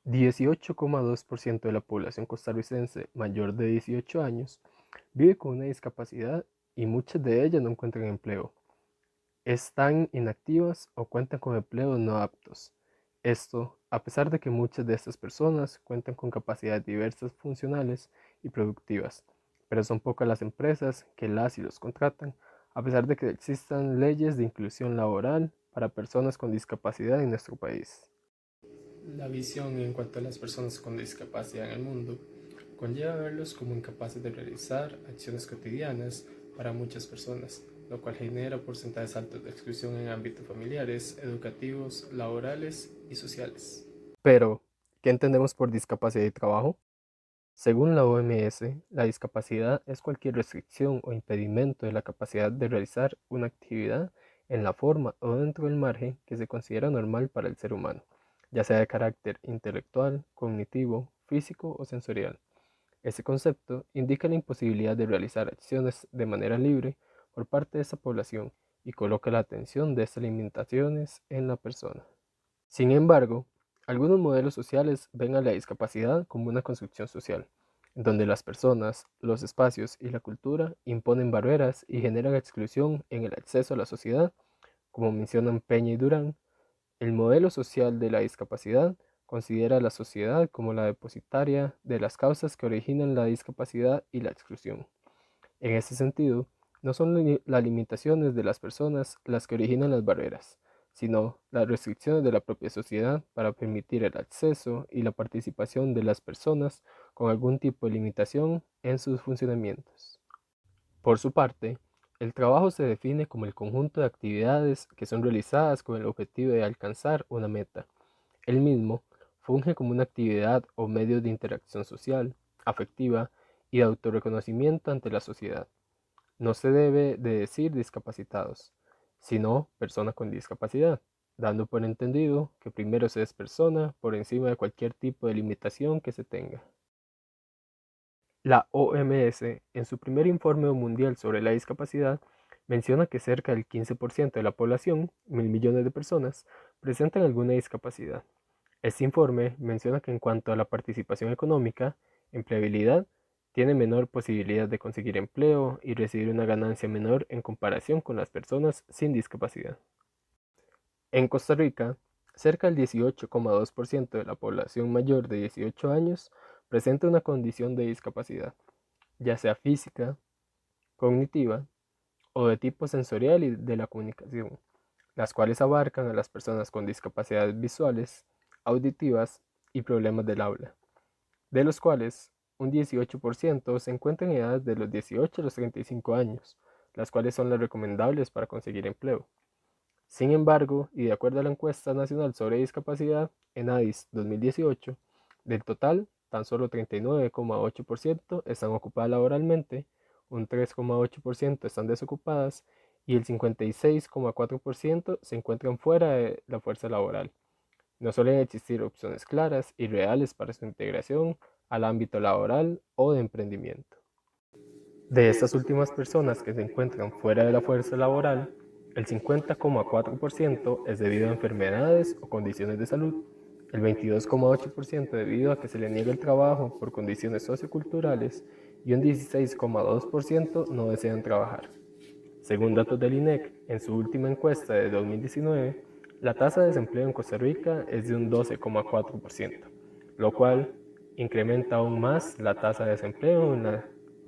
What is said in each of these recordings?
18,2% de la población costarricense mayor de 18 años vive con una discapacidad y muchas de ellas no encuentran empleo. Están inactivas o cuentan con empleos no aptos. Esto, a pesar de que muchas de estas personas cuentan con capacidades diversas funcionales y productivas, pero son pocas las empresas que las y los contratan, a pesar de que existan leyes de inclusión laboral para personas con discapacidad en nuestro país. La visión en cuanto a las personas con discapacidad en el mundo conlleva verlos como incapaces de realizar acciones cotidianas para muchas personas, lo cual genera porcentajes altos de exclusión en ámbitos familiares, educativos, laborales y sociales. Pero, ¿qué entendemos por discapacidad y trabajo? Según la OMS, la discapacidad es cualquier restricción o impedimento de la capacidad de realizar una actividad en la forma o dentro del margen que se considera normal para el ser humano, ya sea de carácter intelectual, cognitivo, físico o sensorial. Este concepto indica la imposibilidad de realizar acciones de manera libre por parte de esta población y coloca la atención de estas limitaciones en la persona. Sin embargo, algunos modelos sociales ven a la discapacidad como una construcción social, en donde las personas, los espacios y la cultura imponen barreras y generan exclusión en el acceso a la sociedad, como mencionan Peña y Durán. El modelo social de la discapacidad considera a la sociedad como la depositaria de las causas que originan la discapacidad y la exclusión. En este sentido, no son las limitaciones de las personas las que originan las barreras, sino las restricciones de la propia sociedad para permitir el acceso y la participación de las personas con algún tipo de limitación en sus funcionamientos. Por su parte, el trabajo se define como el conjunto de actividades que son realizadas con el objetivo de alcanzar una meta. El mismo funge como una actividad o medio de interacción social, afectiva y de autorreconocimiento ante la sociedad. No se debe de decir discapacitados, sino persona con discapacidad, dando por entendido que primero se es persona por encima de cualquier tipo de limitación que se tenga. La OMS, en su primer informe mundial sobre la discapacidad, menciona que cerca del 15% de la población, 1.000 millones de personas, presentan alguna discapacidad. Este informe menciona que en cuanto a la participación económica, empleabilidad, tiene menor posibilidad de conseguir empleo y recibir una ganancia menor en comparación con las personas sin discapacidad. En Costa Rica, cerca del 18,2% de la población mayor de 18 años presenta una condición de discapacidad, ya sea física, cognitiva o de tipo sensorial y de la comunicación, las cuales abarcan a las personas con discapacidades visuales, auditivas y problemas del habla, de los cuales un 18% se encuentra en edades de los 18 a los 35 años, las cuales son las recomendables para conseguir empleo. Sin embargo, y de acuerdo a la encuesta nacional sobre discapacidad, ENADIS 2018, del total, tan solo 39,8% están ocupadas laboralmente, un 3,8% están desocupadas y el 56,4% se encuentran fuera de la fuerza laboral. No suelen existir opciones claras y reales para su integración al ámbito laboral o de emprendimiento. De estas últimas personas que se encuentran fuera de la fuerza laboral, el 50,4% es debido a enfermedades o condiciones de salud, el 22,8% debido a que se le niega el trabajo por condiciones socioculturales y un 16,2% no desean trabajar. Según datos del INEC, en su última encuesta de 2019, la tasa de desempleo en Costa Rica es de un 12,4%, lo cual incrementa aún más la tasa de desempleo en la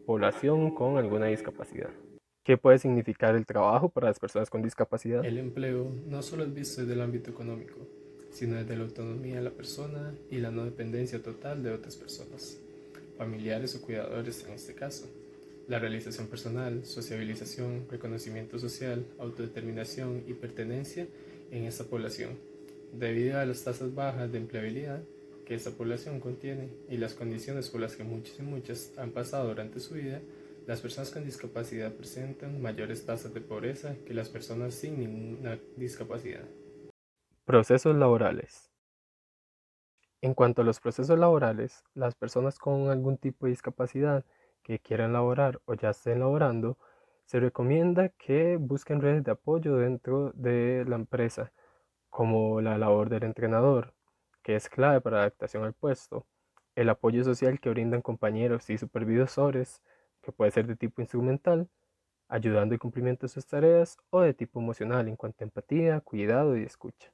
población con alguna discapacidad. ¿Qué puede significar el trabajo para las personas con discapacidad? El empleo no solo es visto desde el ámbito económico, sino desde la autonomía de la persona y la no dependencia total de otras personas, familiares o cuidadores en este caso. La realización personal, sociabilización, reconocimiento social, autodeterminación y pertenencia en esta población, debido a las tasas bajas de empleabilidad que esta población contiene y las condiciones por las que muchos y muchas han pasado durante su vida, las personas con discapacidad presentan mayores tasas de pobreza que las personas sin ninguna discapacidad. Procesos laborales. En cuanto a los procesos laborales, las personas con algún tipo de discapacidad que quieran laborar o ya estén laborando, se recomienda que busquen redes de apoyo dentro de la empresa, como la labor del entrenador, que es clave para la adaptación al puesto, el apoyo social que brindan compañeros y supervisores, que puede ser de tipo instrumental, ayudando el cumplimiento de sus tareas, o de tipo emocional en cuanto a empatía, cuidado y escucha.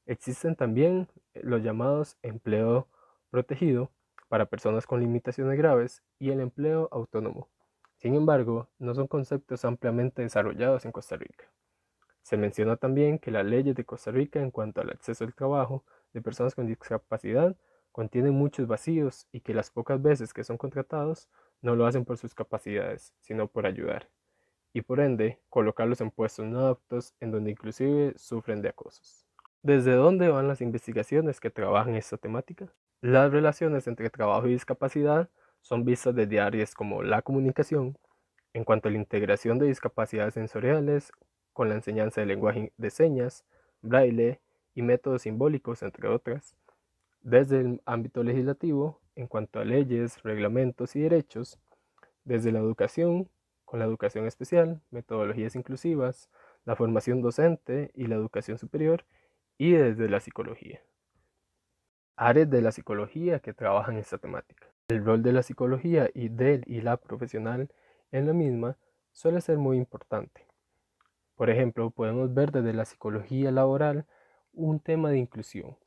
Existen también los llamados empleo protegido para personas con limitaciones graves y el empleo autónomo. Sin embargo, no son conceptos ampliamente desarrollados en Costa Rica. Se menciona también que las leyes de Costa Rica en cuanto al acceso al trabajo de personas con discapacidad contienen muchos vacíos y que las pocas veces que son contratados no lo hacen por sus capacidades, sino por ayudar, y por ende colocarlos en puestos no aptos en donde inclusive sufren de acosos. ¿Desde dónde van las investigaciones que trabajan esta temática? Las relaciones entre trabajo y discapacidad son vistas desde áreas como la comunicación, en cuanto a la integración de discapacidades sensoriales con la enseñanza de lenguaje de señas, braille y métodos simbólicos, entre otras, desde el ámbito legislativo, en cuanto a leyes, reglamentos y derechos, desde la educación, con la educación especial, metodologías inclusivas, la formación docente y la educación superior, y desde la psicología. Áreas de la psicología que trabajan esta temática. El rol de la psicología y del y la profesional en la misma suele ser muy importante. Por ejemplo, podemos ver desde la psicología laboral un tema de inclusión,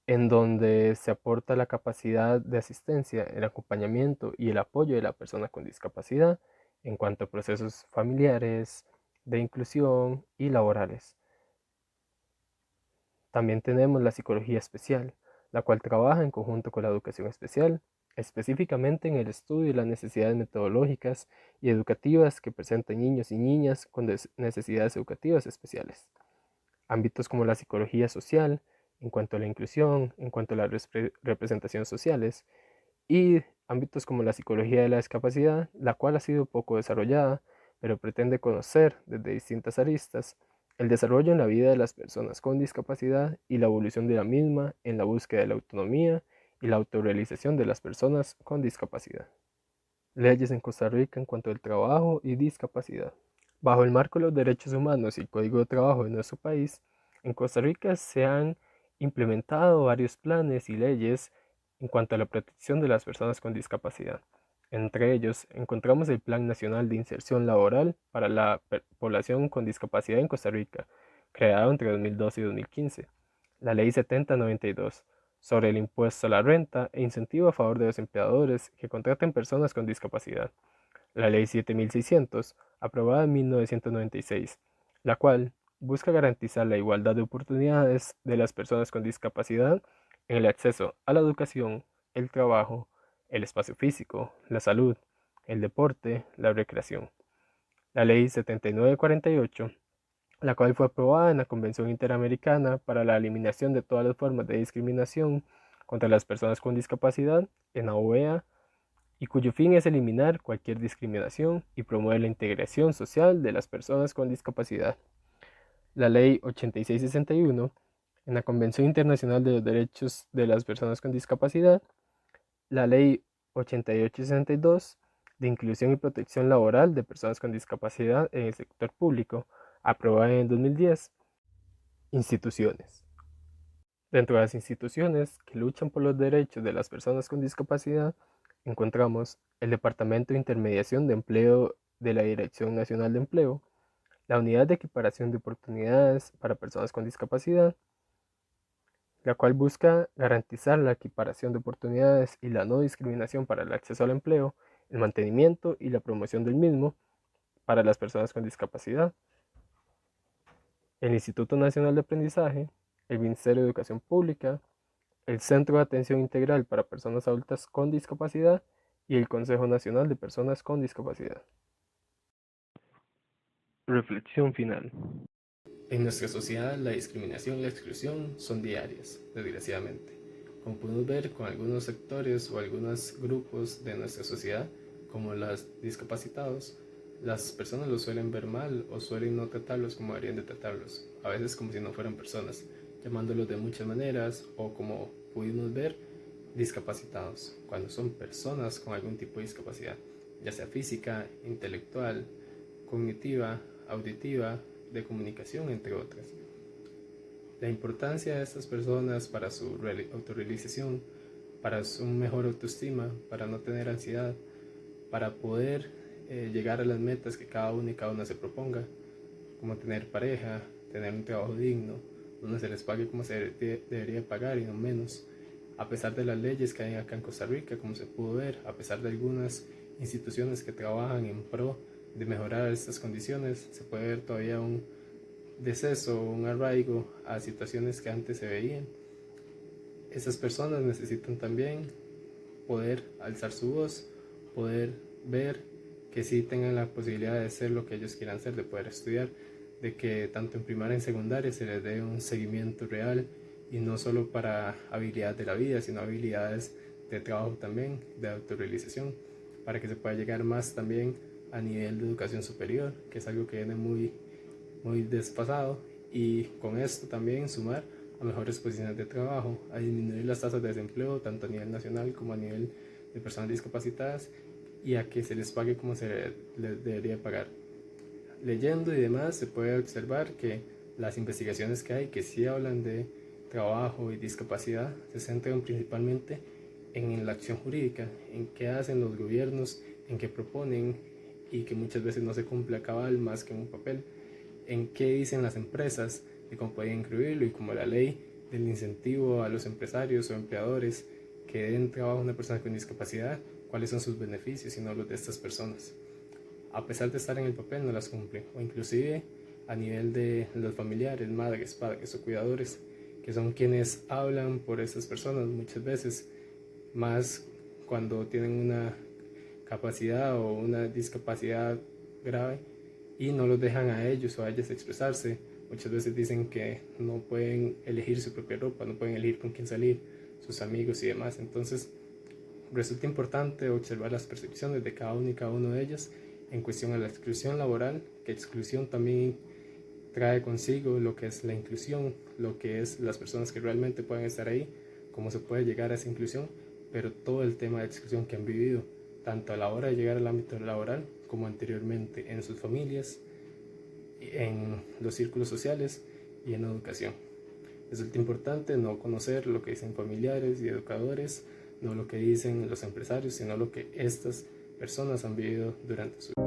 en donde se aporta la capacidad de asistencia, el acompañamiento y el apoyo de la persona con discapacidad en cuanto a procesos familiares, de inclusión y laborales. También tenemos la psicología especial, la cual trabaja en conjunto con la educación especial, específicamente en el estudio de las necesidades metodológicas y educativas que presentan niños y niñas con necesidades educativas especiales. Ámbitos como la psicología social, en cuanto a la inclusión, en cuanto a las representaciones sociales, y ámbitos como la psicología de la discapacidad, la cual ha sido poco desarrollada, pero pretende conocer desde distintas aristas el desarrollo en la vida de las personas con discapacidad y la evolución de la misma en la búsqueda de la autonomía y la autorrealización de las personas con discapacidad. Leyes en Costa Rica en cuanto al trabajo y discapacidad. Bajo el marco de los derechos humanos y el Código de Trabajo de nuestro país, en Costa Rica se han implementado varios planes y leyes en cuanto a la protección de las personas con discapacidad. Entre ellos, encontramos el Plan Nacional de Inserción Laboral para la Población con Discapacidad en Costa Rica, creado entre 2012 y 2015, la Ley 7092, sobre el impuesto a la renta e incentivo a favor de los empleadores que contraten personas con discapacidad, la Ley 7600, aprobada en 1996, la cual busca garantizar la igualdad de oportunidades de las personas con discapacidad en el acceso a la educación, el trabajo, el espacio físico, la salud, el deporte, la recreación. La Ley 7948, la cual fue aprobada en la Convención Interamericana para la Eliminación de todas las formas de discriminación contra las personas con discapacidad en la OEA, y cuyo fin es eliminar cualquier discriminación y promover la integración social de las personas con discapacidad. La Ley 8661, en la Convención Internacional de los Derechos de las Personas con Discapacidad, la Ley 8862, de Inclusión y Protección Laboral de Personas con Discapacidad en el Sector Público, aprobada en 2010. Instituciones. Dentro de las instituciones que luchan por los derechos de las personas con discapacidad, encontramos el Departamento de Intermediación de Empleo de la Dirección Nacional de Empleo, la Unidad de Equiparación de Oportunidades para Personas con Discapacidad, la cual busca garantizar la equiparación de oportunidades y la no discriminación para el acceso al empleo, el mantenimiento y la promoción del mismo para las personas con discapacidad. El Instituto Nacional de Aprendizaje, el Ministerio de Educación Pública, el Centro de Atención Integral para Personas Adultas con Discapacidad y el Consejo Nacional de Personas con Discapacidad. Reflexión final. En nuestra sociedad, la discriminación y la exclusión son diarias, desgraciadamente. Como podemos ver con algunos sectores o algunos grupos de nuestra sociedad, como los discapacitados, las personas los suelen ver mal o suelen no tratarlos como deberían de tratarlos, a veces como si no fueran personas, llamándolos de muchas maneras o como pudimos ver, discapacitados, cuando son personas con algún tipo de discapacidad, ya sea física, intelectual, cognitiva, auditiva, de comunicación, entre otras. La importancia de estas personas para su autorrealización, para su mejor autoestima, para no tener ansiedad, para poder llegar a las metas que cada uno y cada una se proponga, como tener pareja, tener un trabajo digno, donde se les pague como se debería pagar y no menos. A pesar de las leyes que hay acá en Costa Rica, como se pudo ver, a pesar de algunas instituciones que trabajan en pro de mejorar estas condiciones, se puede ver todavía un deceso o un arraigo a situaciones que antes se veían. Esas personas necesitan también poder alzar su voz, poder ver que sí tengan la posibilidad de ser lo que ellos quieran ser, de poder estudiar, de que tanto en primaria y en secundaria se les dé un seguimiento real y no solo para habilidades de la vida, sino habilidades de trabajo también, de autorrealización, para que se pueda llegar más también a nivel de educación superior, que es algo que viene muy desfasado, y con esto también sumar a mejores posiciones de trabajo, a disminuir las tasas de desempleo tanto a nivel nacional como a nivel de personas discapacitadas, y a que se les pague como se les debería pagar. Leyendo y demás se puede observar que las investigaciones que hay que sí hablan de trabajo y discapacidad se centran principalmente en la acción jurídica, en qué hacen los gobiernos, en qué proponen y que muchas veces no se cumple a cabal más que en un papel, en qué dicen las empresas de cómo pueden incluirlo y como la ley del incentivo a los empresarios o empleadores que den trabajo a una persona con discapacidad, cuáles son sus beneficios y no los de estas personas. A pesar de estar en el papel no las cumplen, o inclusive a nivel de los familiares, madres, padres o cuidadores, que son quienes hablan por esas personas muchas veces, más cuando tienen una capacidad o una discapacidad grave y no los dejan a ellos o a ellas expresarse. Muchas veces dicen que no pueden elegir su propia ropa, no pueden elegir con quién salir, sus amigos y demás. Entonces resulta importante observar las percepciones de cada uno y cada uno de ellos en cuestión a la exclusión laboral, que exclusión también trae consigo lo que es la inclusión, lo que es las personas que realmente pueden estar ahí, cómo se puede llegar a esa inclusión, pero todo el tema de exclusión que han vivido, tanto a la hora de llegar al ámbito laboral como anteriormente en sus familias, en los círculos sociales y en la educación. Resulta importante no conocer lo que dicen familiares y educadores, no lo que dicen los empresarios, sino lo que estas personas han vivido durante su vida.